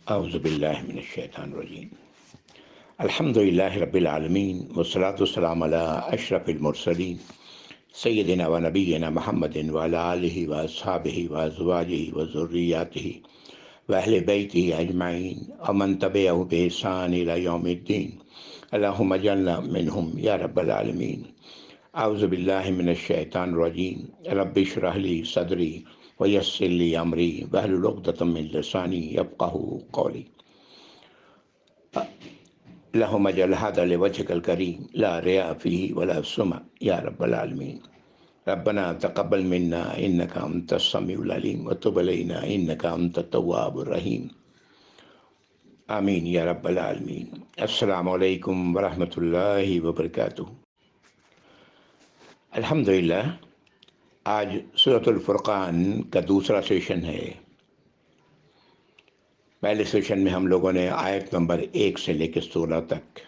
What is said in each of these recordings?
اعوذ باللہ من الشیطان الرجیم الحمد للہ رب العالمین والصلاة والسلام علی اشرف المرسلین سیدنا و نبینا محمد وعلی آلہ واصحابہ وازواجہ وذریاتہ واہل بیتہ اجمعین ومن تبعہ بإحسان الی یوم الدین اللہم اجعلنا منہم یا رب العالمین۔ اعوذ باللہ من الشیطان الرجیم رب اشرح لی صدری ویسر لی امری واحلل عقدۃ من لسانی یفقہوا قولی۔ اللہم اجعل ھذا لوجھک الکریم لا ریاء فیہ ولا سمع یا رب العالمین۔ ربنا تقبل منا انک انت السمیع العلیم وتب علینا انک انت التواب الرحیم، آمین یا رب العالمین۔ السلام علیکم ورحمۃ اللہ وبرکاتہ۔ الحمدللہ آج سورۃ الفرقان کا دوسرا سیشن ہے۔ پہلے سیشن میں ہم لوگوں نے آیت نمبر 1 سے لے کے 16 تک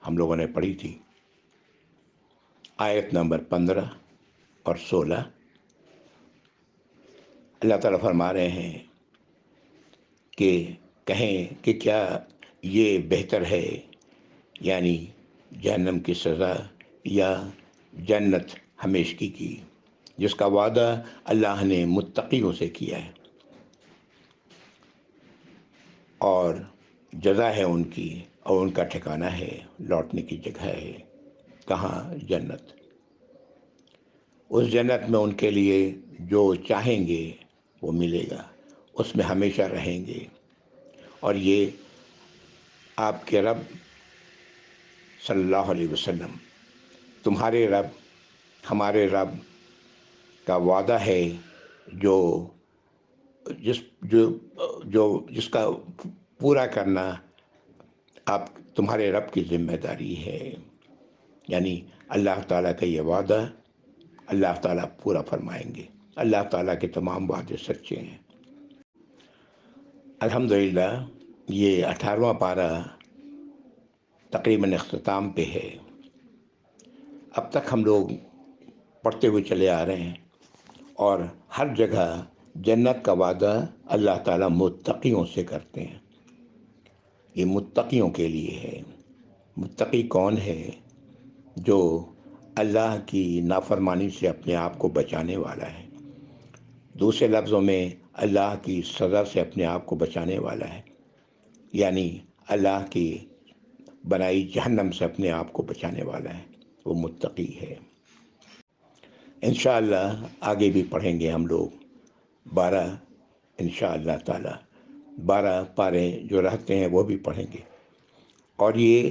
ہم لوگوں نے پڑھی تھی۔ آیت نمبر 15 اور 16 اللہ تعالیٰ فرما رہے ہیں کہ کہیں کہ کیا یہ بہتر ہے، یعنی جہنم کی سزا یا جنت ہمیشگی کی، جس کا وعدہ اللہ نے متقیوں سے کیا ہے، اور جزا ہے ان کی، اور ان کا ٹھکانہ ہے، لوٹنے کی جگہ ہے کہاں؟ جنت۔ اس جنت میں ان کے لیے جو چاہیں گے وہ ملے گا، اس میں ہمیشہ رہیں گے۔ اور یہ آپ کے رب صلی اللہ علیہ وسلم، تمہارے رب، ہمارے رب کا وعدہ ہے جس کا پورا کرنا تمہارے رب کی ذمہ داری ہے۔ یعنی اللہ تعالیٰ کا یہ وعدہ اللہ تعالیٰ پورا فرمائیں گے۔ اللہ تعالیٰ کے تمام وعدے سچے ہیں۔ الحمدللہ یہ 18واں پارہ تقریباً اختتام پہ ہے۔ اب تک ہم لوگ پڑھتے ہوئے چلے آ رہے ہیں، اور ہر جگہ جنت کا وعدہ اللہ تعالیٰ متقیوں سے کرتے ہیں۔ یہ متقیوں کے لیے ہے۔ متقی کون ہے؟ جو اللہ کی نافرمانی سے اپنے آپ کو بچانے والا ہے، دوسرے لفظوں میں اللہ کی سزا سے اپنے آپ کو بچانے والا ہے، یعنی اللہ کی بنائی جہنم سے اپنے آپ کو بچانے والا ہے، وہ متقی ہے۔ انشاءاللہ آگے بھی پڑھیں گے ہم لوگ 12، انشاءاللہ تعالی 12 پارے جو رہتے ہیں وہ بھی پڑھیں گے۔ اور یہ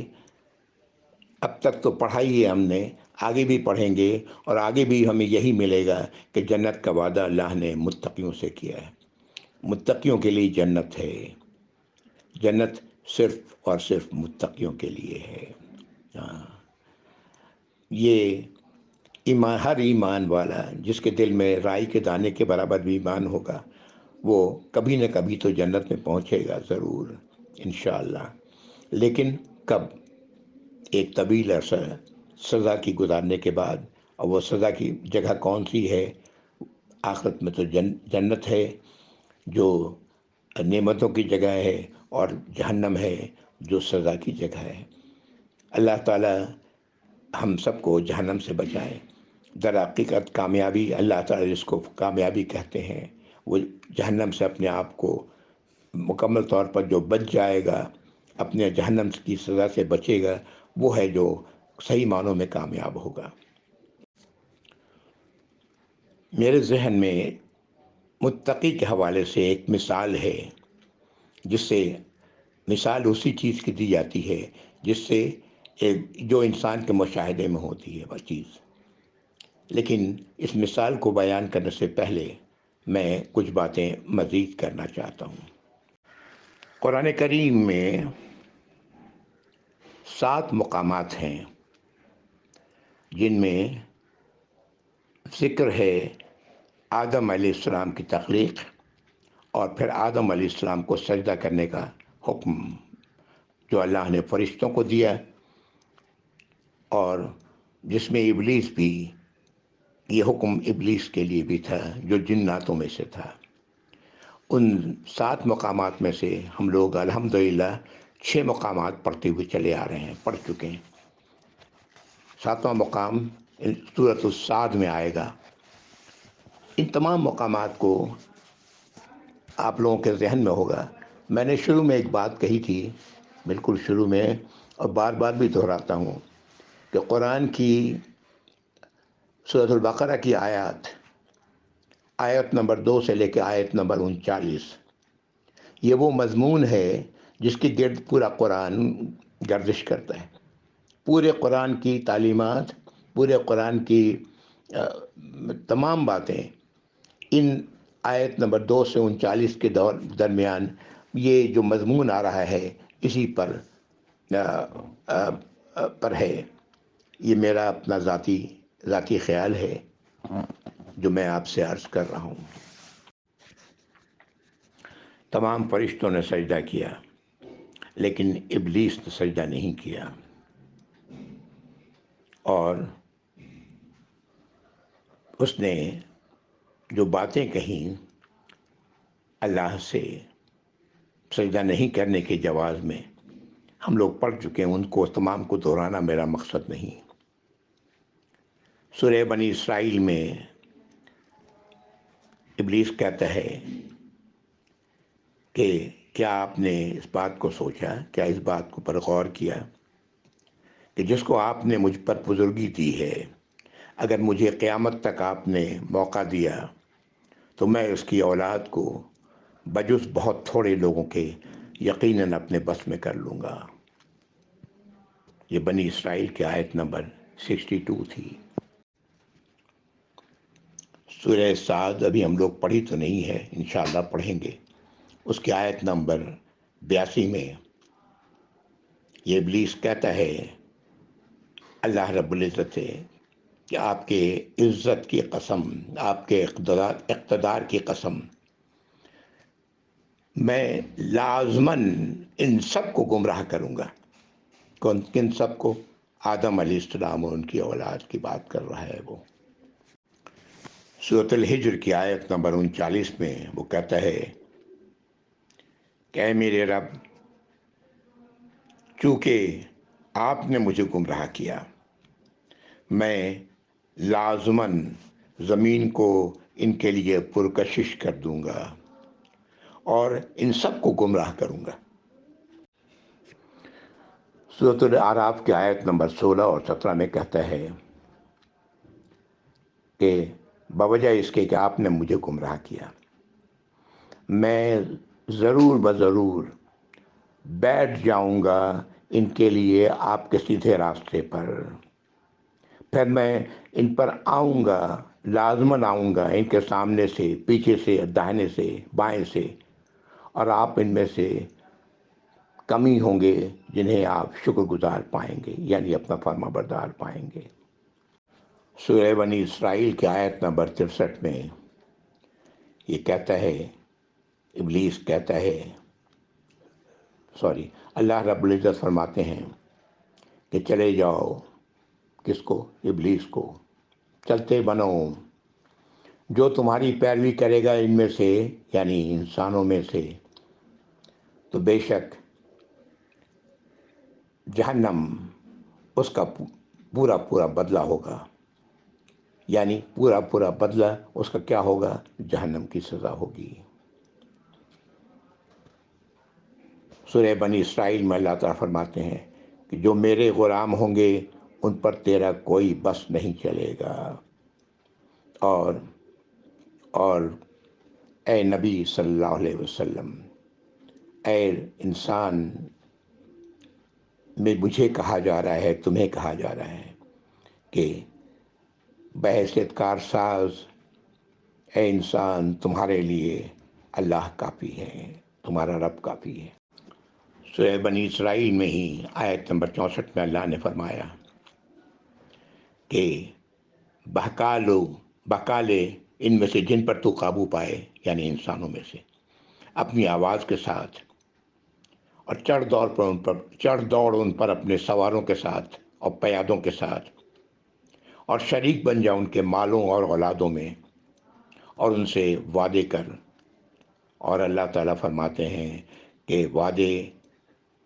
اب تک تو پڑھائی ہے ہم نے، آگے بھی پڑھیں گے، اور آگے بھی ہمیں یہی ملے گا کہ جنت کا وعدہ اللہ نے متقیوں سے کیا ہے۔ متقیوں کے لیے جنت ہے۔ جنت صرف اور صرف متقیوں کے لیے ہے۔ یہ ہر ایمان والا جس کے دل میں رائی کے دانے کے برابر بھی ایمان ہوگا، وہ کبھی نہ کبھی تو جنت میں پہنچے گا ضرور انشاءاللہ۔ لیکن کب؟ ایک طویل عرصہ سزا کی گزارنے کے بعد۔ اور وہ سزا کی جگہ کون سی ہے؟ آخرت میں تو جنت ہے جو نعمتوں کی جگہ ہے، اور جہنم ہے جو سزا کی جگہ ہے۔ اللہ تعالیٰ ہم سب کو جہنم سے بچائے۔ در حقیقت کامیابی، اللہ تعالیٰ جس کو کامیابی کہتے ہیں، وہ جہنم سے اپنے آپ کو مکمل طور پر جو بچ جائے گا، اپنے جہنم کی سزا سے بچے گا، وہ ہے جو صحیح معنوں میں کامیاب ہوگا۔ میرے ذہن میں متقی کے حوالے سے ایک مثال ہے، جس سے مثال اسی چیز کی دی جاتی ہے جس سے جو انسان کے مشاہدے میں ہوتی ہے وہ چیز۔ لیکن اس مثال کو بیان کرنے سے پہلے میں کچھ باتیں مزید کرنا چاہتا ہوں۔ قرآن کریم میں 7 مقامات ہیں جن میں ذکر ہے آدم علیہ السلام کی تخلیق، اور پھر آدم علیہ السلام کو سجدہ کرنے کا حکم جو اللہ نے فرشتوں کو دیا، اور جس میں ابلیس بھی، یہ حکم ابلیس کے لیے بھی تھا جو جناتوں میں سے تھا۔ ان 7 مقامات میں سے ہم لوگ الحمدللہ 6 مقامات پڑھتے ہوئے چلے آ رہے ہیں، پڑھ چکے ہیں۔ 7واں مقام سورۃ الصاد میں آئے گا۔ ان تمام مقامات کو آپ لوگوں کے ذہن میں ہوگا۔ میں نے شروع میں ایک بات کہی تھی، بالکل شروع میں، اور بار بار بھی دہراتا ہوں کہ قرآن کی سورۃ البقرہ کی آیت نمبر 2 سے لے کے آیت نمبر 39، یہ وہ مضمون ہے جس کے گرد پورا قرآن گردش کرتا ہے۔ پورے قرآن کی تعلیمات، پورے قرآن کی تمام باتیں ان آیت نمبر 2 سے 39 کے درمیان یہ جو مضمون آ رہا ہے اسی پر ہے۔ یہ میرا اپنا ذاتی خیال ہے جو میں آپ سے عرض کر رہا ہوں۔ تمام فرشتوں نے سجدہ کیا لیکن ابلیس نے سجدہ نہیں کیا، اور اس نے جو باتیں کہیں اللہ سے سجدہ نہیں کرنے کے جواز میں، ہم لوگ پڑھ چکے ہیں، ان کو تمام کو دہرانا میرا مقصد نہیں۔ سورہ بنی اسرائیل میں ابلیس کہتا ہے کہ کیا آپ نے اس بات کو سوچا، کیا اس بات کو پر غور کیا کہ جس کو آپ نے مجھ پر بزرگی دی ہے، اگر مجھے قیامت تک آپ نے موقع دیا تو میں اس کی اولاد کو بجز بہت تھوڑے لوگوں کے یقیناً اپنے بس میں کر لوں گا۔ یہ بنی اسرائیل کی آیت نمبر 62 تھی۔ سورہ صاد ابھی ہم لوگ پڑھی تو نہیں ہے، انشاءاللہ پڑھیں گے۔ اس کی آیت نمبر 82 میں یہ ابلیس کہتا ہے اللہ رب العزت سے کہ آپ کے عزت کی قسم، آپ کے اقتدار کی قسم، میں لازماً ان سب کو گمراہ کروں گا۔ کن سب کو؟ آدم علیہ السلام اور ان کی اولاد کی بات کر رہا ہے وہ۔ سورۃ الحجر کی آیت نمبر 39 میں وہ کہتا ہے کہ اے میرے رب، چونکہ آپ نے مجھے گمراہ کیا، میں لازماً زمین کو ان کے لیے پرکشش کر دوں گا اور ان سب کو گمراہ کروں گا۔ سورۃ الاعراف کی آیت نمبر 16 اور 17 میں کہتا ہے کہ بوجہ اس کے کہ آپ نے مجھے گمراہ کیا، میں ضرور بیٹھ جاؤں گا ان کے لیے آپ کے سیدھے راستے پر، پھر میں ان پر آؤں گا، لازماً آؤں گا، ان کے سامنے سے، پیچھے سے، داہنے سے، بائیں سے، اور آپ ان میں سے کمی ہوں گے جنہیں آپ شکر گزار پائیں گے، یعنی اپنا فرما بردار پائیں گے۔ سورہ بنی اسرائیل کی آیت نمبر 63 میں یہ کہتا ہے، ابلیس کہتا ہے، اللہ رب العزت فرماتے ہیں کہ چلے جاؤ، کس کو؟ ابلیس کو، چلتے بنو، جو تمہاری پیروی کرے گا ان میں سے، یعنی انسانوں میں سے، تو بے شک جہنم اس کا پورا بدلہ ہوگا، یعنی پورا بدلہ اس کا کیا ہوگا؟ جہنم کی سزا ہوگی۔ سورہ بنی اسرائیل میں اللہ تعالیٰ فرماتے ہیں کہ جو میرے غلام ہوں گے ان پر تیرا کوئی بس نہیں چلے گا، اور اے نبی صلی اللہ علیہ وسلم، اے انسان میں مجھے کہا جا رہا ہے، تمہیں کہا جا رہا ہے کہ بحیثیت کارساز، اے انسان، تمہارے لیے اللہ کافی ہے، تمہارا رب کافی ہے۔ سورہ بنی اسرائیل میں ہی آیت نمبر 64 میں اللہ نے فرمایا کہ بہکا لے ان میں سے جن پر تو قابو پائے، یعنی انسانوں میں سے، اپنی آواز کے ساتھ، اور چڑھ دوڑ ان پر اپنے سواروں کے ساتھ اور پیادوں کے ساتھ، اور شریک بن جا ان کے مالوں اور اولادوں میں، اور ان سے وعدے کر، اور اللہ تعالیٰ فرماتے ہیں کہ وعدے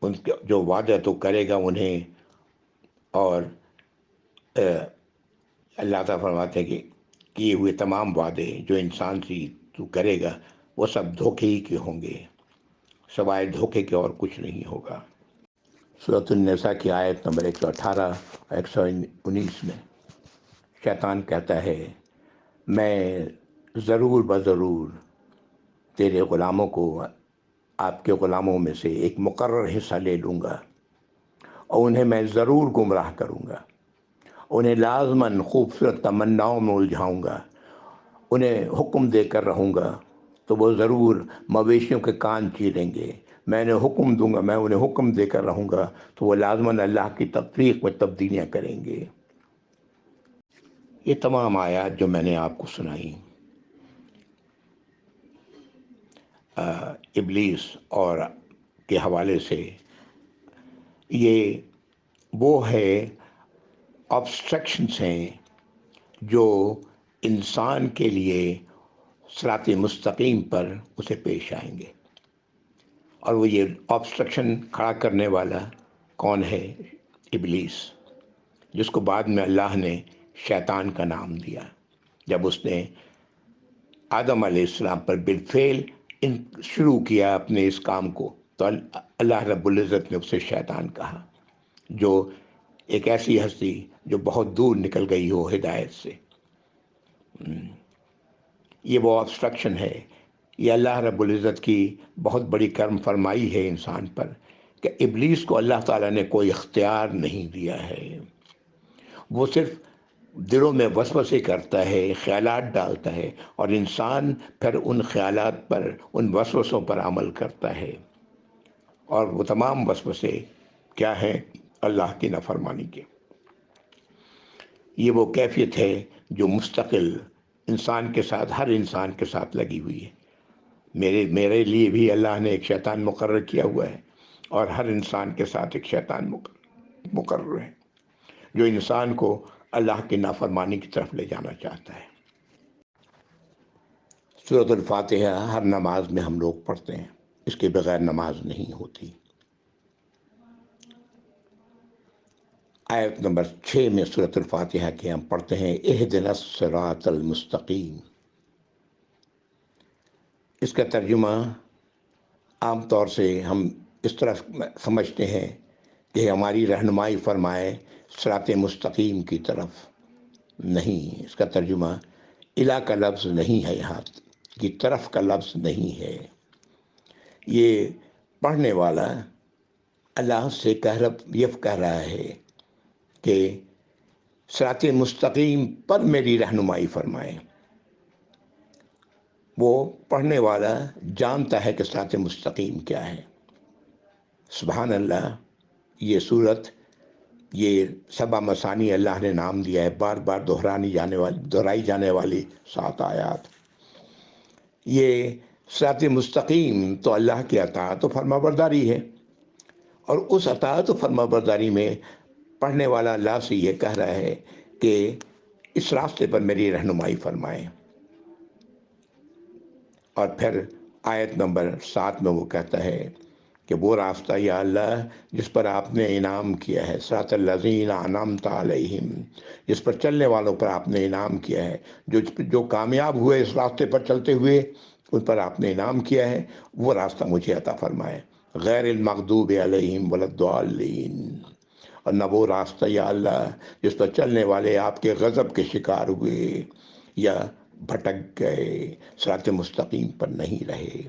ان کے جو وعدہ تو کرے گا انہیں، اور اللہ تعالیٰ فرماتے ہیں کہ کیے ہوئے تمام وعدے جو انسان سے تو کرے گا وہ سب دھوکے ہی کے ہوں گے، سوائے دھوکے کے اور کچھ نہیں ہوگا۔ سورۃ النساء کی آیت نمبر 118 اور 119 میں شیطان کہتا ہے میں ضرور بضرور تیرے غلاموں کو آپ کے غلاموں میں سے ایک مقرر حصہ لے لوں گا اور انہیں میں ضرور گمراہ کروں گا، انہیں لازماً خوبصورت تمناؤں میں الجھاؤں گا، انہیں حکم دے کر رہوں گا تو وہ ضرور مویشیوں کے کان چیریں گے، میں انہیں حکم دوں گا، میں انہیں حکم دے کر رہوں گا تو وہ لازماً اللہ کی تفریق میں تبدیلیاں کریں گے۔ یہ تمام آیات جو میں نے آپ کو سنائی ابلیس اور کے حوالے سے، یہ وہ ہے آبسٹریکشنس ہیں جو انسان کے لیے صراط مستقیم پر اسے پیش آئیں گے، اور وہ یہ آبسٹرکشن کھڑا کرنے والا کون ہے؟ ابلیس، جس کو بعد میں اللہ نے شیطان کا نام دیا جب اس نے آدم علیہ السلام پر بالفعل شروع کیا اپنے اس کام کو، تو اللہ رب العزت نے اسے شیطان کہا، جو ایک ایسی ہستی جو بہت دور نکل گئی ہو ہدایت سے۔ یہ وہ آبسٹرکشن ہے، یہ اللہ رب العزت کی بہت بڑی کرم فرمائی ہے انسان پر کہ ابلیس کو اللہ تعالیٰ نے کوئی اختیار نہیں دیا ہے، وہ صرف دلوں میں وسوسے کرتا ہے، خیالات ڈالتا ہے، اور انسان پھر ان خیالات پر، ان وسوسوں پر عمل کرتا ہے، اور وہ تمام وسوسے کیا ہیں؟ اللہ کی نافرمانی کے۔ یہ وہ کیفیت ہے جو مستقل انسان کے ساتھ، ہر انسان کے ساتھ لگی ہوئی ہے۔ میرے لیے بھی اللہ نے ایک شیطان مقرر کیا ہوا ہے، اور ہر انسان کے ساتھ ایک شیطان مقرر ہے جو انسان کو اللہ کی نافرمانی کی طرف لے جانا چاہتا ہے۔ سورۃ الفاتحہ ہر نماز میں ہم لوگ پڑھتے ہیں، اس کے بغیر نماز نہیں ہوتی۔ آیت نمبر 6 میں سورۃ الفاتحہ کے ہم پڑھتے ہیں اہدنا الصراط المستقیم۔ اس کا ترجمہ عام طور سے ہم اس طرح سمجھتے ہیں کہ ہماری رہنمائی فرمائے صراط مستقیم کی طرف، نہیں، اس کا ترجمہ الا کا لفظ نہیں ہے، یہاں کی طرف کا لفظ نہیں ہے۔ یہ پڑھنے والا اللہ سے یہ کہہ رہا ہے کہ صراط مستقیم پر میری رہنمائی فرمائے۔ وہ پڑھنے والا جانتا ہے کہ صراط مستقیم کیا ہے۔ سبحان اللہ، یہ صورت، یہ سبع مثانی اللہ نے نام دیا ہے، بار بار دہرائی جانے والی 7 آیات۔ یہ صراط مستقیم تو اللہ کی اطاعت و فرما برداری ہے، اور اس اطاعت و فرما برداری میں پڑھنے والا اللہ سے یہ کہہ رہا ہے کہ اس راستے پر میری رہنمائی فرمائیں۔ اور پھر آیت نمبر 7 میں وہ کہتا ہے کہ وہ راستہ یا اللہ جس پر آپ نے انعام کیا ہے، صراط الذین انعمت علیہم، جس پر چلنے والوں پر آپ نے انعام کیا ہے، جو کامیاب ہوئے اس راستے پر چلتے ہوئے، ان پر آپ نے انعام کیا ہے، وہ راستہ مجھے عطا فرمائے، غیر المغضوب علیہم ولا الضالین۔ اور نہ وہ راستہ یا اللہ جس پر چلنے والے آپ کے غضب کے شکار ہوئے یا بھٹک گئے، صراط مستقیم پر نہیں رہے۔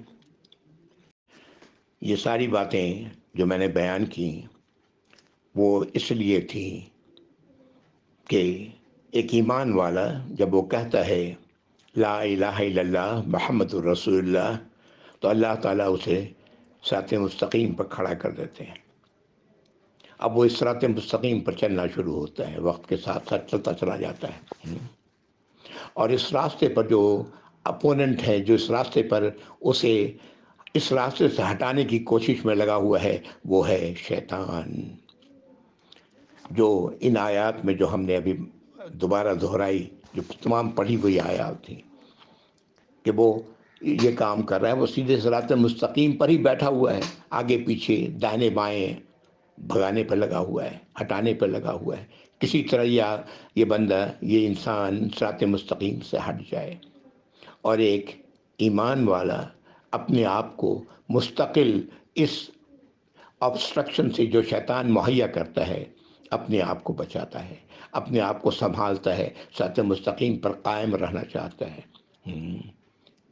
یہ ساری باتیں جو میں نے بیان کی وہ اس لیے تھیں کہ ایک ایمان والا جب وہ کہتا ہے لا الہ الا اللہ محمد الرسول اللہ، تو اللہ تعالیٰ اسے صراط مستقیم پر کھڑا کر دیتے ہیں۔ اب وہ اس صراط مستقیم پر چلنا شروع ہوتا ہے، وقت کے ساتھ ساتھ چلتا چلا جاتا ہے، اور اس راستے پر جو اپوننٹ ہے، جو اس راستے پر اسے اس راستے سے ہٹانے کی کوشش میں لگا ہوا ہے، وہ ہے شیطان، جو ان آیات میں جو ہم نے ابھی دوبارہ دہرائی، جو تمام پڑھی ہوئی آیات تھیں، کہ وہ یہ کام کر رہا ہے، وہ سیدھے صراط مستقیم پر ہی بیٹھا ہوا ہے، آگے پیچھے داہنے بائیں بھگانے پر لگا ہوا ہے، ہٹانے پر لگا ہوا ہے، کسی طرح یہ بندہ، یہ انسان صراط مستقیم سے ہٹ جائے۔ اور ایک ایمان والا اپنے آپ کو مستقل اس آبسٹرکشن سے جو شیطان مہیا کرتا ہے، اپنے آپ کو بچاتا ہے، اپنے آپ کو سنبھالتا ہے، صراط مستقیم پر قائم رہنا چاہتا ہے۔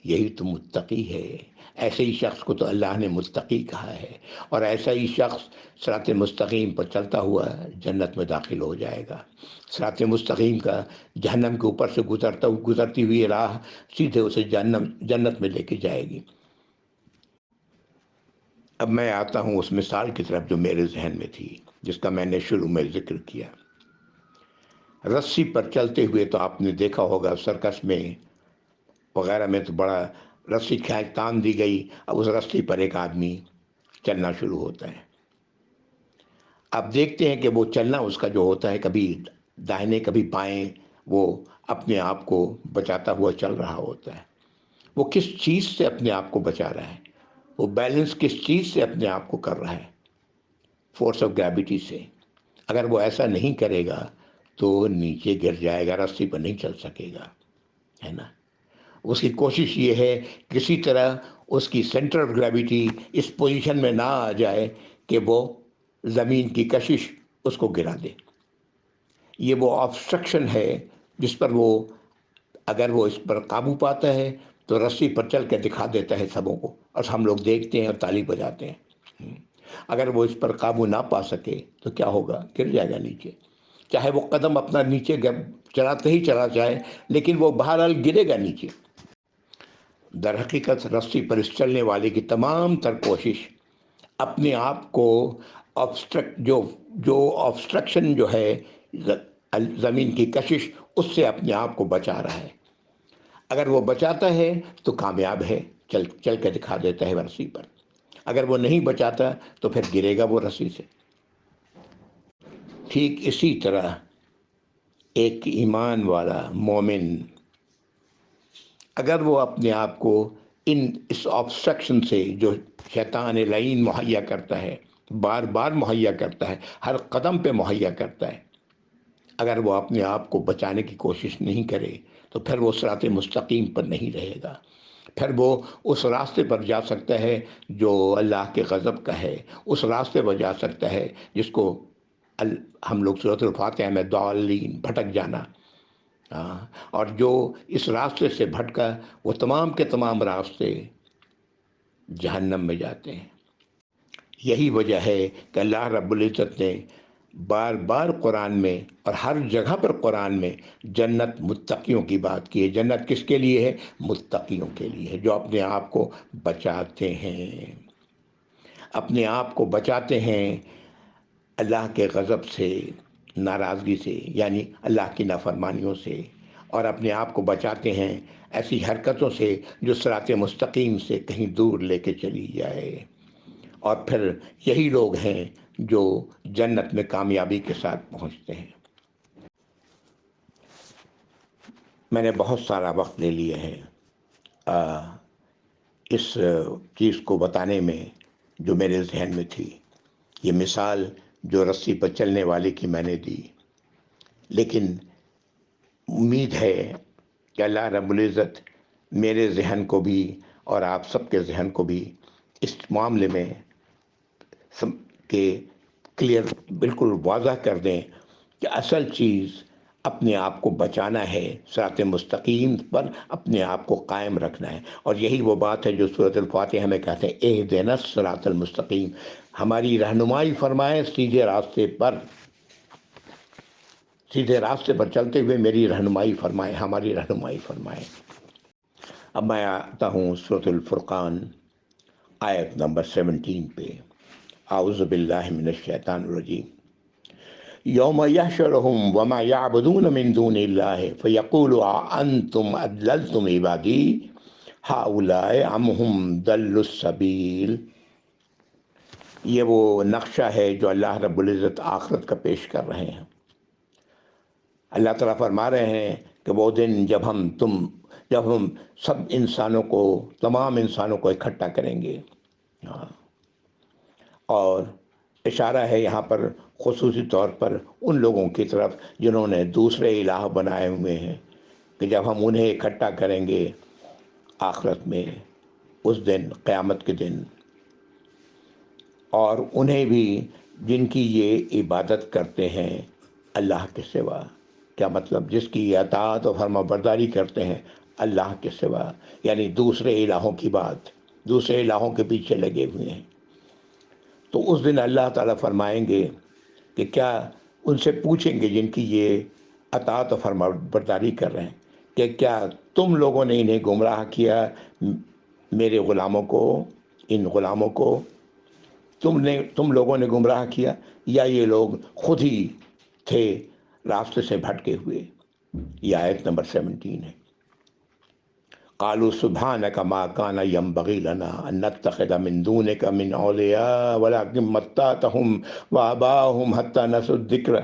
یہی تو متقی ہے۔ ایسے ہی شخص کو تو اللہ نے متقی کہا ہے، اور ایسا ہی شخص صراط مستقیم پر چلتا ہوا جنت میں داخل ہو جائے گا۔ صراط مستقیم کا جہنم کے اوپر سے گزرتی ہوئی راہ سیدھے اسے جنت میں لے کے جائے گی۔ اب میں آتا ہوں اس مثال کی طرف جو میرے ذہن میں تھی، جس کا میں نے شروع میں ذکر کیا۔ رسی پر چلتے ہوئے تو آپ نے دیکھا ہوگا سرکس میں وغیرہ میں تو بڑا رسی تان دی گئی، اب اس رسی پر ایک آدمی چلنا شروع ہوتا ہے۔ آپ دیکھتے ہیں کہ وہ چلنا اس کا جو ہوتا ہے، کبھی داہنے کبھی بائیں، وہ اپنے آپ کو بچاتا ہوا چل رہا ہوتا ہے۔ وہ کس چیز سے اپنے آپ کو بچا رہا ہے؟ وہ بیلنس کس چیز سے اپنے آپ کو کر رہا ہے؟ فورس آف گریوٹی سے۔ اگر وہ ایسا نہیں کرے گا تو نیچے گر جائے گا، رسی پر نہیں چل سکے گا، ہے نا۔ اس کی کوشش یہ ہے کسی طرح اس کی سینٹر آف گریوٹی اس پوزیشن میں نہ آ جائے کہ وہ زمین کی کشش اس کو گرا دے۔ یہ وہ آبسٹرکشن ہے جس پر وہ، اگر وہ اس پر قابو پاتا ہے تو رسی پر چل کے دکھا دیتا ہے سبوں کو، اور ہم لوگ دیکھتے ہیں اور تالی بجاتے ہیں۔ اگر وہ اس پر قابو نہ پا سکے تو کیا ہوگا؟ گر جائے گا نیچے، چاہے وہ قدم اپنا نیچے چلاتے ہی چلا جائے، لیکن وہ بہرحال گرے گا نیچے۔ در حقیقت رسی پر اس چلنے والے کی تمام تر کوشش اپنے آپ کو آبسٹرکشن جو ہے زمین کی کشش، اس سے اپنے آپ کو بچا رہا ہے۔ اگر وہ بچاتا ہے تو کامیاب ہے، چل کے دکھا دیتا ہے رسی پر۔ اگر وہ نہیں بچاتا تو پھر گرے گا وہ رسی سے۔ ٹھیک اسی طرح ایک ایمان والا مومن، اگر وہ اپنے آپ کو اس آبسٹرکشن سے جو شیطان لعین مہیا کرتا ہے، بار بار مہیا کرتا ہے، ہر قدم پہ مہیا کرتا ہے، اگر وہ اپنے آپ کو بچانے کی کوشش نہیں کرے تو پھر وہ صراط مستقیم پر نہیں رہے گا۔ پھر وہ اس راستے پر جا سکتا ہے جو اللہ کے غضب کا ہے، اس راستے پر جا سکتا ہے جس کو ہم لوگ سورۃ الفاتحہ میں ضالین، بھٹک جانا، اور جو اس راستے سے بھٹکا وہ تمام کے تمام راستے جہنم میں جاتے ہیں۔ یہی وجہ ہے کہ اللہ رب العزت نے بار بار قرآن میں اور ہر جگہ پر قرآن میں جنت متقیوں کی بات کی ہے۔ جنت کس کے لیے ہے؟ متقیوں کے لیے ہے، جو اپنے آپ کو بچاتے ہیں، اپنے آپ کو بچاتے ہیں اللہ کے غضب سے، ناراضگی سے، یعنی اللہ کی نافرمانیوں سے، اور اپنے آپ کو بچاتے ہیں ایسی حرکتوں سے جو صراط مستقیم سے کہیں دور لے کے چلی جائے۔ اور پھر یہی لوگ ہیں جو جنت میں کامیابی کے ساتھ پہنچتے ہیں۔ میں نے بہت سارا وقت لے لیا ہے اس چیز کو بتانے میں جو میرے ذہن میں تھی، یہ مثال جو رسی پر چلنے والے کی میں نے دی، لیکن امید ہے کہ اللہ رب العزت میرے ذہن کو بھی اور آپ سب کے ذہن کو بھی اس معاملے میں کہ کلیئر، بالکل واضح کر دیں کہ اصل چیز اپنے آپ کو بچانا ہے، صراط مستقیم پر اپنے آپ کو قائم رکھنا ہے۔ اور یہی وہ بات ہے جو سورۃ الفاتحہ میں کہتے ہیں اہدنا الصراط المستقیم، ہماری رہنمائی فرمائے سیدھے راستے پر، سیدھے راستے پر چلتے ہوئے میری رہنمائی فرمائے، ہماری رہنمائی فرمائے۔ اب میں آتا ہوں سورۃ الفرقان آیت نمبر 17 پہ۔ اعوذ باللہ من الشیطان الرجیم۔ یوم یحشرہم وما یعبدون من دون اللہ فیقول اانتم اضللتم عبادی ہؤلاء ام ہم ضلوا السبیل۔ یہ وہ نقشہ ہے جو اللہ رب العزت آخرت کا پیش کر رہے ہیں۔ اللہ تعالیٰ فرما رہے ہیں کہ وہ دن جب ہم جب ہم سب انسانوں کو، تمام انسانوں کو اکٹھا کریں گے. ہاں، اور اشارہ ہے یہاں پر خصوصی طور پر ان لوگوں کی طرف جنہوں نے دوسرے الہ بنائے ہوئے ہیں، کہ جب ہم انہیں اکٹھا کریں گے آخرت میں، اس دن، قیامت کے دن، اور انہیں بھی جن کی یہ عبادت کرتے ہیں اللہ کے سوا. کیا مطلب؟ جس کی اطاعت و فرما برداری کرتے ہیں اللہ کے سوا، یعنی دوسرے الہوں کی بات، دوسرے الہوں کے پیچھے لگے ہوئے ہیں. تو اس دن اللہ تعالیٰ فرمائیں گے کہ کیا، ان سے پوچھیں گے جن کی یہ اطاعت و فرما برداری کر رہے ہیں، کہ کیا تم لوگوں نے انہیں گمراہ کیا، میرے غلاموں کو، ان غلاموں کو تم لوگوں نے گمراہ کیا، یا یہ لوگ خود ہی تھے راستے سے بھٹکے ہوئے. یہ آیت نمبر 17 ہے. قالوا سبحانك ما كان ينبغي لنا ان نتخذ من دونك من اولياء ولكن متعتهم وآباءهم حتى نسوا الذكر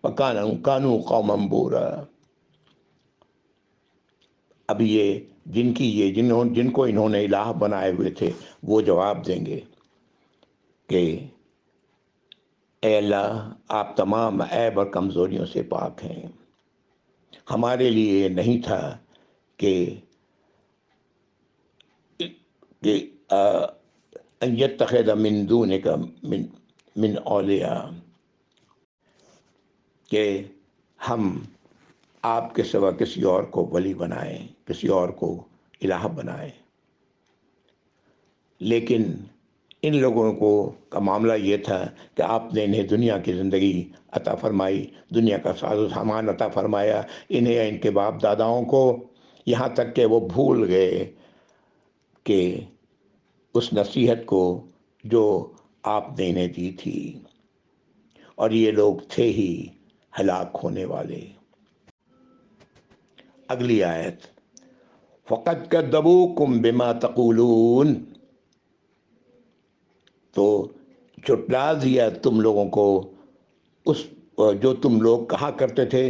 وكانوا قوما بورا. اب یہ جن کو انہوں نے الہ بنائے ہوئے تھے، وہ جواب دیں گے کہ اے اللہ، آپ تمام عیب اور کمزوریوں سے پاک ہیں. ہمارے لیے یہ نہیں تھا کہ ان یتخذ من دونک من اولیاء، کہ ہم آپ کے سوا کسی اور کو ولی بنائیں، کسی اور کو الہ بنائیں. لیکن ان لوگوں کا معاملہ یہ تھا کہ آپ نے انہیں دنیا کی زندگی عطا فرمائی، دنیا کا ساز و سامان عطا فرمایا انہیں، ان کے باپ داداؤں کو، یہاں تک کہ وہ بھول گئے کہ اس نصیحت کو جو آپ نے انہیں دی تھی، اور یہ لوگ تھے ہی ہلاک ہونے والے. اگلی آیت، فَقَدْ كَذَّبُوكُمْ بِمَا تَقُولُونَ، تو جھٹلا دیا تم لوگوں کو اس جو تم لوگ کہا کرتے تھے،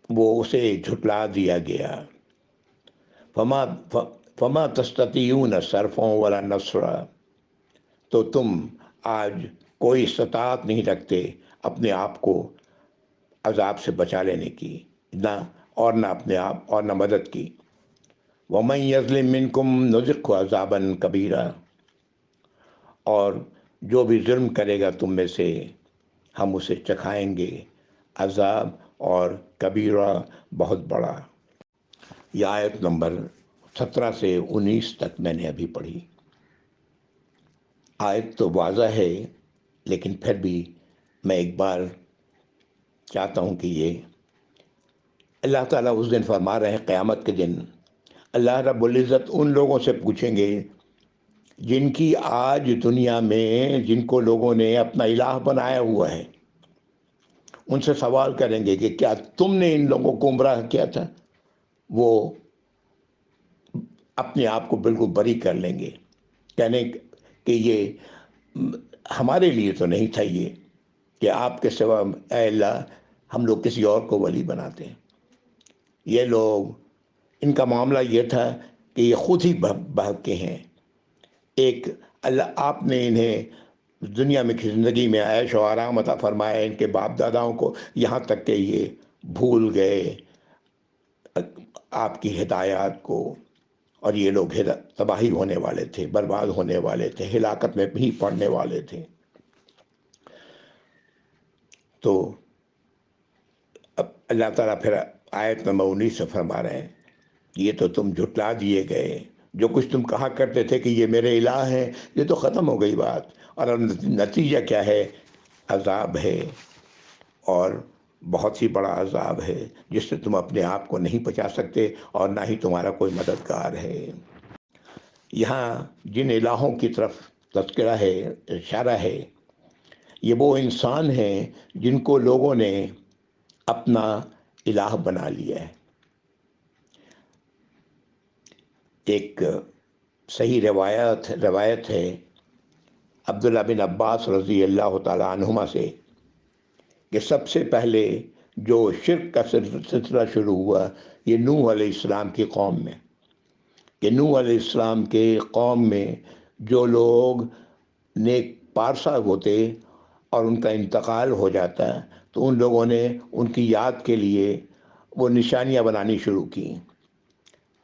وہ اسے جھٹلا دیا گیا. فما تستطيعون صرفا ولا نصرا، تو تم آج کوئی استطاعت نہیں رکھتے اپنے آپ کو عذاب سے بچا لینے کی، نہ اپنے آپ اور نہ مدد کی. وَمَن يَظْلِم مِّنكُمْ نُذِقْهُ عَذَابًا كَبِيرًا، اور جو بھی ظلم کرے گا تم میں سے، ہم اسے چکھائیں گے عذاب، اور کبیرہ، بہت بڑا. یہ آیت نمبر 17 سے 19 تک میں نے ابھی پڑھی. آیت تو واضح ہے، لیکن پھر بھی میں ایک بار چاہتا ہوں کہ یہ اللہ تعالیٰ اس دن فرما رہے ہیں، قیامت کے دن اللہ رب العزت ان لوگوں سے پوچھیں گے جن کی آج دنیا میں، جن کو لوگوں نے اپنا الہ بنایا ہوا ہے. ان سے سوال کریں گے کہ کیا تم نے ان لوگوں کو گمراہ کیا تھا؟ وہ اپنے آپ کو بالکل بری کر لیں گے، کہنے کہ یہ ہمارے لیے تو نہیں تھا یہ، کہ آپ کے سوا اے اللہ ہم لوگ کسی اور کو ولی بناتے ہیں. یہ لوگ، ان کا معاملہ یہ تھا کہ یہ خود ہی بہکے ہیں. ایک اللہ، آپ نے انہیں دنیا میں کی زندگی میں عیش و آرام عطا فرمایا ان کے باپ داداؤں کو، یہاں تک کہ یہ بھول گئے آپ کی ہدایات کو، اور یہ لوگ تباہی ہونے والے تھے، برباد ہونے والے تھے، ہلاکت میں بھی پڑنے والے تھے. تو اب اللہ تعالیٰ پھر آیت نمبر 19 سے فرما رہے ہیں، یہ تو تم جھٹلا دیے گئے، جو کچھ تم کہا کرتے تھے کہ یہ میرے الہ ہیں، یہ تو ختم ہو گئی بات. اور اب نتیجہ کیا ہے؟ عذاب ہے، اور بہت ہی بڑا عذاب ہے، جس سے تم اپنے آپ کو نہیں بچا سکتے، اور نہ ہی تمہارا کوئی مددگار ہے. یہاں جن الہوں کی طرف تذکرہ ہے، اشارہ ہے، یہ وہ انسان ہیں جن کو لوگوں نے اپنا الہ بنا لیا ہے. ایک صحیح روایت ہے عبداللہ بن عباس رضی اللہ تعالیٰ عنہما سے، کہ سب سے پہلے جو شرک کا سلسلہ شروع ہوا یہ نوح علیہ السلام کی قوم میں، کہ نوح علیہ السلام کے قوم میں جو لوگ نیک پارسا ہوتے اور ان کا انتقال ہو جاتا تو ان لوگوں نے ان کی یاد کے لیے وہ نشانیاں بنانی شروع کیں،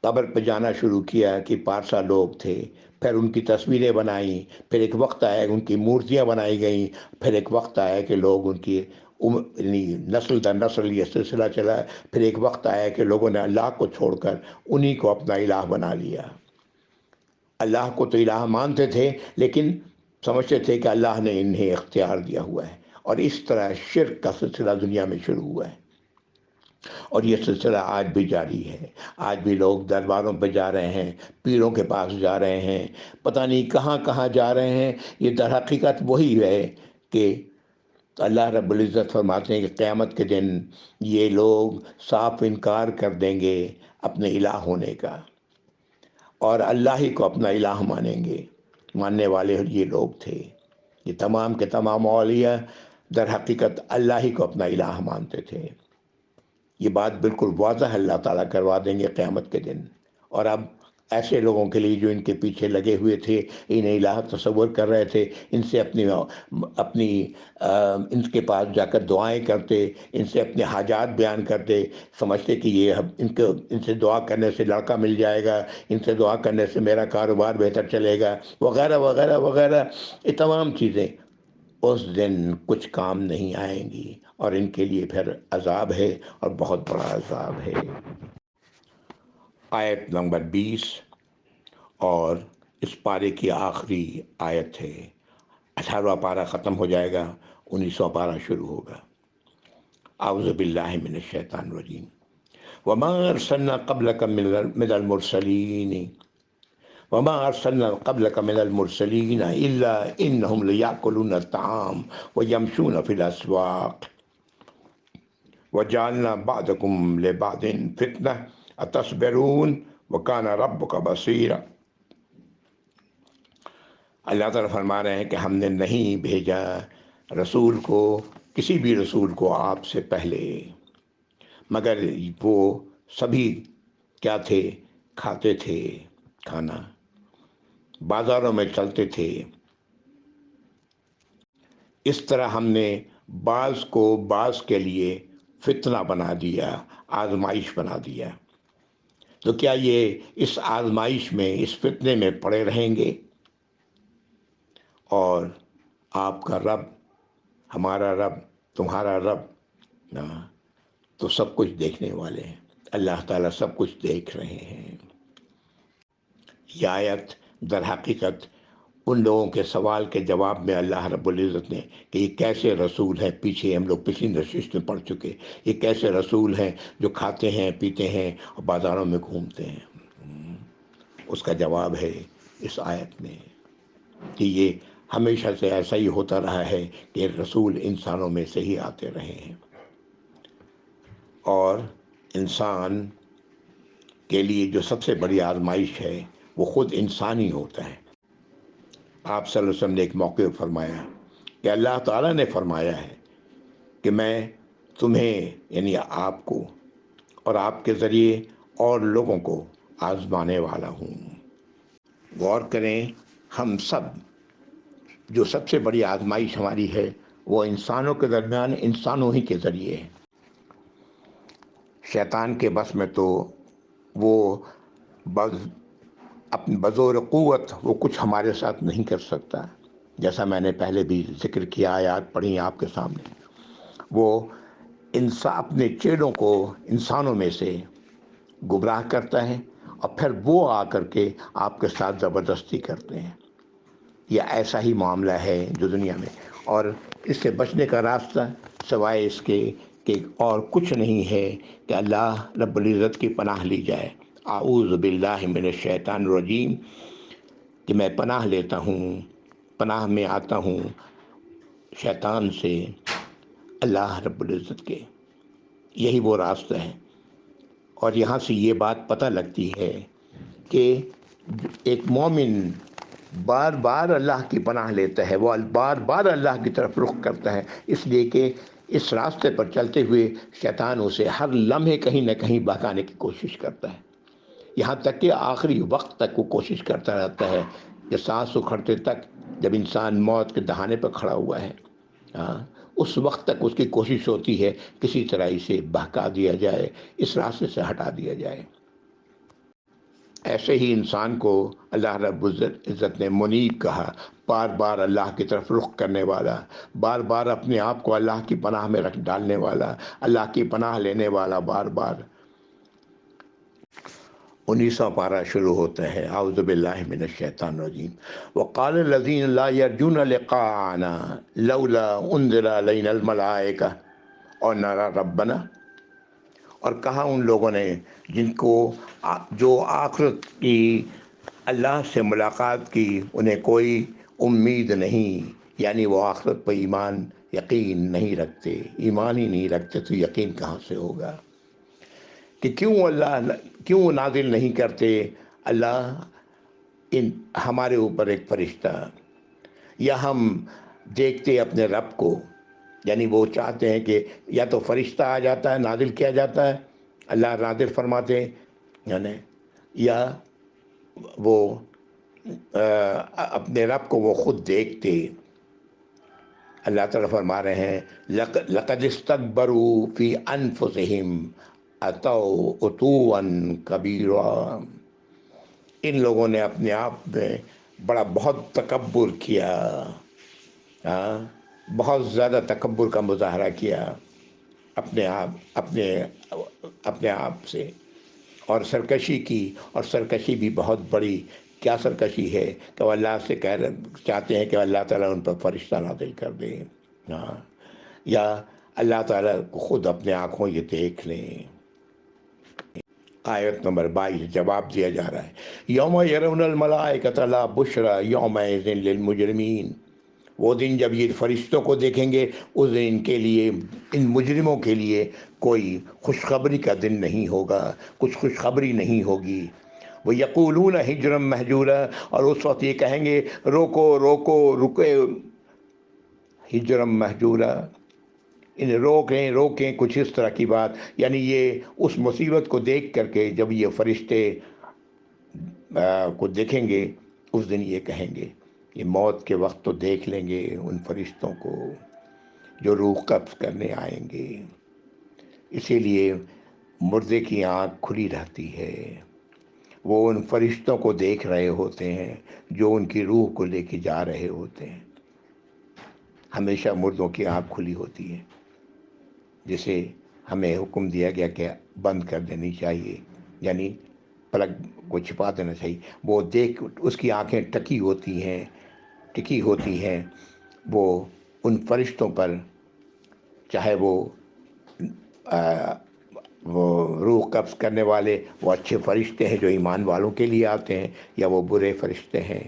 قبر پہ جانا شروع کیا کہ پارسا لوگ تھے، پھر ان کی تصویریں بنائیں، پھر ایک وقت آیا ان کی مورتیاں بنائی گئیں، پھر ایک وقت آیا کہ لوگ ان کی یعنی نسل در نسل یہ سلسلہ چلا، پھر ایک وقت آیا کہ لوگوں نے اللہ کو چھوڑ کر انہی کو اپنا الہ بنا لیا۔ اللہ کو تو الہ مانتے تھے لیکن سمجھتے تھے کہ اللہ نے انہیں اختیار دیا ہوا ہے، اور اس طرح شرک کا سلسلہ دنیا میں شروع ہوا ہے، اور یہ سلسلہ آج بھی جاری ہے۔ آج بھی لوگ درباروں پہ جا رہے ہیں، پیروں کے پاس جا رہے ہیں، پتہ نہیں کہاں کہاں جا رہے ہیں۔ یہ در حقیقت وہی ہے کہ اللہ رب العزت فرماتے ہیں کہ قیامت کے دن یہ لوگ صاف انکار کر دیں گے اپنے الہ ہونے کا، اور اللہ ہی کو اپنا الہ مانیں گے۔ ماننے والے یہ لوگ تھے، یہ تمام کے تمام اولیاء در حقیقت اللہ ہی کو اپنا الہ مانتے تھے۔ یہ بات بالکل واضح اللہ تعالیٰ کروا دیں گے قیامت کے دن۔ اور اب ایسے لوگوں کے لیے جو ان کے پیچھے لگے ہوئے تھے، انہیں الہ تصور کر رہے تھے، ان سے اپنی ان کے پاس جا کر دعائیں کرتے، ان سے اپنے حاجات بیان کرتے، سمجھتے کہ یہ ان سے دعا کرنے سے لڑکا مل جائے گا، ان سے دعا کرنے سے میرا کاروبار بہتر چلے گا، وغیرہ وغیرہ وغیرہ۔ یہ تمام چیزیں اس دن کچھ کام نہیں آئیں گی، اور ان کے لیے پھر عذاب ہے، اور بہت بڑا عذاب ہے۔ آیت نمبر 20 اور اس پارے کی آخری آیت ہے۔ 18واں پارہ ختم ہو جائے گا، 19واں پارہ شروع ہوگا۔ اعوذ باللہ من الشیطان الرجیم۔ وما ارسلنا قبلک من المرسلین وما ارسلنا قبلک من المرسلین الا انہم لیأکلون الطعام ویمشون فی الاسواق وجعلنا بعضکم لبعض فتنہ اتصبرون وکان ربک بصیرا۔ اللہ تعالیٰ فرما رہے ہیں کہ ہم نے نہیں بھیجا رسول کو، کسی بھی رسول کو آپ سے پہلے، مگر وہ سبھی کیا تھے؟ کھاتے تھے کھانا، بازاروں میں چلتے تھے۔ اس طرح ہم نے بعض کو بعض کے لیے فتنہ بنا دیا، آزمائش بنا دیا۔ تو کیا یہ اس آزمائش میں، اس فتنے میں پڑے رہیں گے؟ اور آپ کا رب، ہمارا رب، تمہارا رب تو سب کچھ دیکھنے والے ہیں۔ اللہ تعالیٰ سب کچھ دیکھ رہے ہیں۔ یہ آیت در حقیقت ان لوگوں کے سوال کے جواب میں اللہ رب العزت نے کہ یہ کیسے رسول ہیں، پیچھے ہم لوگ پچھلی نشست میں پڑھ چکے، یہ کیسے رسول ہیں جو کھاتے ہیں، پیتے ہیں اور بازاروں میں گھومتے ہیں، اس کا جواب ہے اس آیت میں کہ یہ ہمیشہ سے ایسا ہی ہوتا رہا ہے کہ رسول انسانوں میں سے ہی آتے رہے ہیں، اور انسان کے لیے جو سب سے بڑی آزمائش ہے وہ خود انسان ہی ہوتا ہے۔ آپ صلی اللہ علیہ وسلم نے ایک موقع فرمایا کہ اللہ تعالیٰ نے فرمایا ہے کہ میں تمہیں یعنی آپ کو اور آپ کے ذریعے اور لوگوں کو آزمانے والا ہوں۔ غور کریں، ہم سب جو سب سے بڑی آزمائش ہماری ہے وہ انسانوں کے درمیان، انسانوں ہی کے ذریعے ہے۔ شیطان کے بس میں تو وہ اپنی بزور قوت وہ کچھ ہمارے ساتھ نہیں کر سکتا، جیسا میں نے پہلے بھی ذکر کیا، آیات پڑھی آپ کے سامنے۔ وہ اپنے چیلوں کو انسانوں میں سے گمراہ کرتا ہے، اور پھر وہ آ کر کے آپ کے ساتھ زبردستی کرتے ہیں۔ یہ ایسا ہی معاملہ ہے جو دنیا میں، اور اس سے بچنے کا راستہ سوائے اس کے کہ اور کچھ نہیں ہے کہ اللہ رب العزت کی پناہ لی جائے۔ اعوذ باللہ من الشیطان الرجیم، کہ میں پناہ لیتا ہوں، پناہ میں آتا ہوں شیطان سے، اللہ رب العزت کے۔ یہی وہ راستہ ہے، اور یہاں سے یہ بات پتہ لگتی ہے کہ ایک مومن بار بار اللہ کی پناہ لیتا ہے، وہ بار بار اللہ کی طرف رخ کرتا ہے، اس لیے کہ اس راستے پر چلتے ہوئے شیطان اسے ہر لمحے کہیں نہ کہیں بہکانے کی کوشش کرتا ہے، یہاں تک کہ آخری وقت تک وہ کوشش کرتا رہتا ہے، کہ سانس اکھڑتے تک، جب انسان موت کے دہانے پر کھڑا ہوا ہے، ہاں، اس وقت تک اس کی کوشش ہوتی ہے کسی طرح اسے بہکا دیا جائے، اس راستے سے ہٹا دیا جائے۔ ایسے ہی انسان کو اللہ رب العزت نے منیب کہا، بار بار اللہ کی طرف رخ کرنے والا، بار بار اپنے آپ کو اللہ کی پناہ میں رکھ ڈالنے والا، اللہ کی پناہ لینے والا۔ بار بار 19واں پارہ شروع ہوتا ہے، اعوذ باللہ من الشیطان الرجیم، وقال الذین لا یرجون لقاءنا لولا انزل علینا الملائکہ اور نرى ربنا، اور کہا ان لوگوں نے جن کو جو آخرت کی، اللہ سے ملاقات کی انہیں کوئی امید نہیں، یعنی وہ آخرت پر ایمان یقین نہیں رکھتے، ایمان ہی نہیں رکھتے تو یقین کہاں سے ہوگا؟ کہ کیوں نازل نہیں کرتے اللہ ہمارے اوپر ایک فرشتہ، یا ہم دیکھتے اپنے رب کو، یعنی وہ چاہتے ہیں کہ یا تو فرشتہ آ جاتا ہے، نازل کیا جاتا ہے، اللہ نازل فرماتے ہیں، یعنی یا وہ اپنے رب کو وہ خود دیکھتے۔ اللہ تعالیٰ فرما رہے ہیں لقد استکبروا فی انفسہم اتوا عتوا کبیرا، ان لوگوں نے اپنے آپ میں بہت تکبر کیا، بہت زیادہ تکبر کا مظاہرہ کیا اپنے آپ سے، اور سرکشی کی، اور سرکشی بھی بہت بڑی۔ کیا سرکشی ہے کہ وہ اللہ سے چاہتے ہیں کہ اللہ تعالیٰ ان پر فرشتہ نازل کر دے، یا اللہ تعالیٰ کو خود اپنے آنکھوں یہ دیکھ لیں۔ آیت نمبر 22 جواب دیا جا رہا ہے، یوم یرون الملائکۃ لا بشری یومئذ للمجرمین، وہ دن جب یہ فرشتوں کو دیکھیں گے، اس دن ان کے لیے، ان مجرموں کے لیے کوئی خوشخبری کا دن نہیں ہوگا، کچھ خوشخبری نہیں ہوگی۔ وہ یقولون حجرا مہجورا، اور اس وقت یہ کہیں گے روکو روکو رکے، حجرا مہجورا، انہیں روکیں کچھ اس طرح کی بات، یعنی یہ اس مصیبت کو دیکھ کر کے جب یہ فرشتے کو دیکھیں گے، اس دن یہ کہیں گے، یہ موت کے وقت تو دیکھ لیں گے ان فرشتوں کو جو روح قبض کرنے آئیں گے، اسی لیے مردے کی آنکھ کھلی رہتی ہے، وہ ان فرشتوں کو دیکھ رہے ہوتے ہیں جو ان کی روح کو لے کے جا رہے ہوتے ہیں۔ ہمیشہ مردوں کی آنکھ کھلی ہوتی ہے، جسے ہمیں حکم دیا گیا کہ بند کر دینی چاہیے، یعنی پلک کو چھپا دینا چاہیے۔ وہ دیکھ، اس کی آنکھیں ٹکی ہوتی ہیں وہ ان فرشتوں پر، چاہے وہ روح قبض کرنے والے وہ اچھے فرشتے ہیں جو ایمان والوں کے لیے آتے ہیں، یا وہ برے فرشتے ہیں،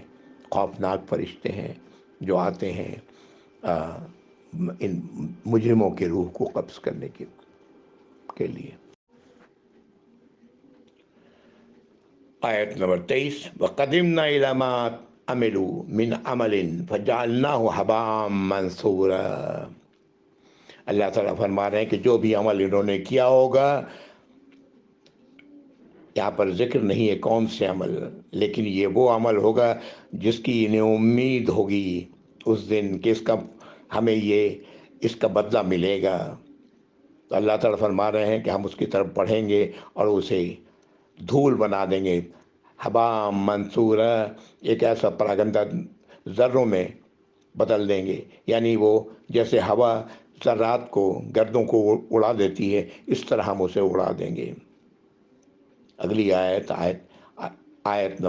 خوفناک فرشتے ہیں جو آتے ہیں ان مجرموں کے روح کو قبض کرنے کے لیے۔ آیت نمبر 23 وَقَدِمْنَا إِلَىٰ مَا عَمِلُوا مِنْ عَمَلٍ فَجَعَلْنَاهُ هَبَاءً مَنْثُورًا، اللہ تعالیٰ فرما رہے ہیں کہ جو بھی عمل انہوں نے کیا ہوگا، یہاں پر ذکر نہیں ہے کون سے عمل، لیکن یہ وہ عمل ہوگا جس کی انہیں امید ہوگی اس دن کہ ہمیں اس کا بدلہ ملے گا، تو اللہ تعالیٰ فرما رہے ہیں کہ ہم اس کی طرف بڑھیں گے اور اسے دھول بنا دیں گے، حباء منصورا، ایک ایسا پراگندہ ذروں میں بدل دیں گے، یعنی وہ جیسے ہوا ذرات کو، گردوں کو اڑا دیتی ہے، اس طرح ہم اسے اڑا دیں گے۔ اگلی آیت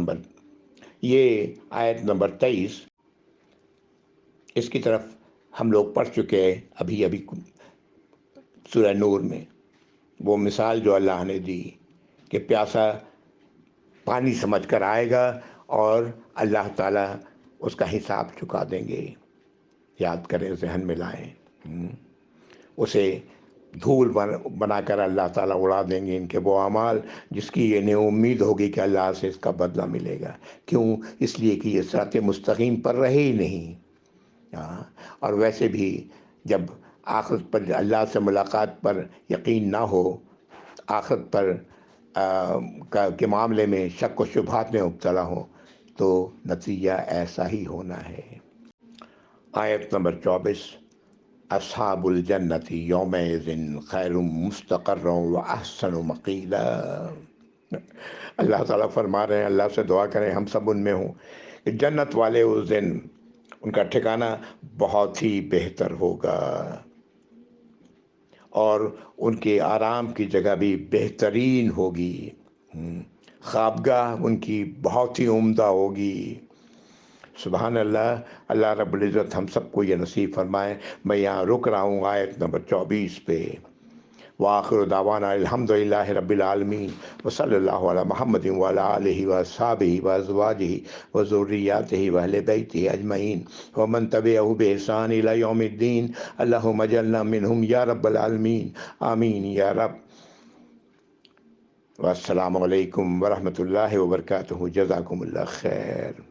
نمبر 23، اس کی طرف ہم لوگ پڑھ چکے ہیں ابھی سورہ نور میں، وہ مثال جو اللہ نے دی کہ پیاسا پانی سمجھ کر آئے گا اور اللہ تعالیٰ اس کا حساب چکا دیں گے۔ یاد کریں، ذہن میں لائیں، اسے دھول بنا کر اللہ تعالیٰ اڑا دیں گے ان کے وہ اعمال جس کی انہیں امید ہوگی کہ اللہ سے اس کا بدلہ ملے گا۔ کیوں؟ اس لیے کہ یہ صراط مستقیم پر رہے ہی نہیں۔ اور ویسے بھی جب آخرت پر اللہ سے ملاقات پر یقین نہ ہو، آخرت پر کے معاملے میں شک و شبہات میں مبتلا ہو، تو نتیجہ ایسا ہی ہونا ہے۔ آیت نمبر 24، اصحاب الجنت یومئذ خیر مستقر و احسن مقیلا۔ اللہ تعالیٰ فرما رہے ہیں، اللہ سے دعا کریں ہم سب ان میں ہوں کہ جنت والے اس دن ان کا ٹھکانہ بہت ہی بہتر ہوگا، اور ان کے آرام کی جگہ بھی بہترین ہوگی، خوابگاہ ان کی بہت ہی عمدہ ہوگی۔ سبحان اللہ، اللہ رب العزت ہم سب کو یہ نصیب فرمائے۔ میں یہاں رک رہا ہوں آیت نمبر 24 پہ۔ وآخر دعوانا الحمدللہ رب العالمین وصلی اللہ علی محمد وعلی آلہ وصحبہ وازواجہ وذریاتہ واہل بیتہ اجمعین ومن تبعہ بإحسان الی یوم الدین، اللہم اجعلنا منہم یا رب العالمین، آمین یا رب۔ والسلام علیکم ورحمۃ اللہ وبرکاتہ، جزاکم اللہ خیر۔